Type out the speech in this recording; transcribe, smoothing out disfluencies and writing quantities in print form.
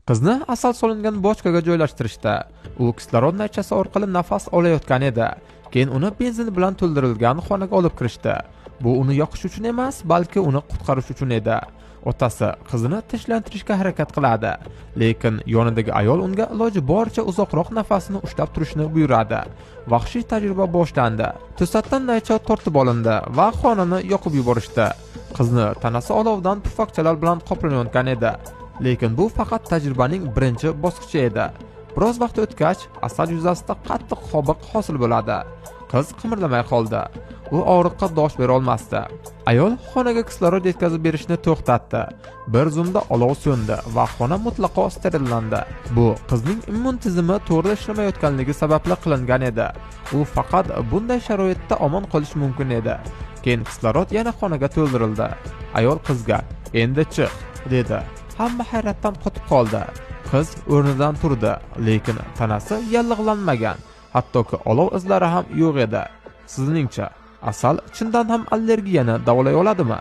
Qizni asal solingan bochkaga joylashtirishdi. U kislorod naychasi orqali nafas olayotgan edi. Keyin uni benzin bilan to'ldirilgan xonaga olib kirishdi. Bu uni yoqish uchun emas, balki uni qutqarish uchun edi. Otasi qizini tinchlantirishga harakat qiladi, lekin yonidagi ayol unga iloji boricha uzoqroq nafasini ushlab turishni buyuradi. Vahshiy tajriba boshlandi. To'satdan naycha tortib olindi va xonani yoqib yuborishdi. Qizni tanasi olovdan pufakchalar bilan qoplanayotgan edi. Lekin bu faqat tajribaning birinchi bosqichi edi. Biroz vaqt o'tgach, asal yuzasida qattiq qobiq hosil bo'ladi. Qiz qimirlamay qoldi. U og'riqqa dosh bera olmasdi. Ayol xonaga kislorod yetkazib berishni to'xtatdi. Bir zumda olov so'ndi va xona mutlaqo sterillandi. Bu qizning immun tizimi to'g'ri ishlamayotganligi sababli qilingan edi. U faqat bunday sharoitda omon qolish mumkin edi. Keyin kislorod yana xonaga to'ldirildi. Ayol qizga "Endi chiq" dedi. Hamma hayratdan qotib qoldi. Qiz o'rnidan turdi, lekin tanasi yallig'lanmagan. Hattoki olov izlari ham yo'q edi. Sizningcha, asal chindan ham allergiyani davolay oladimi?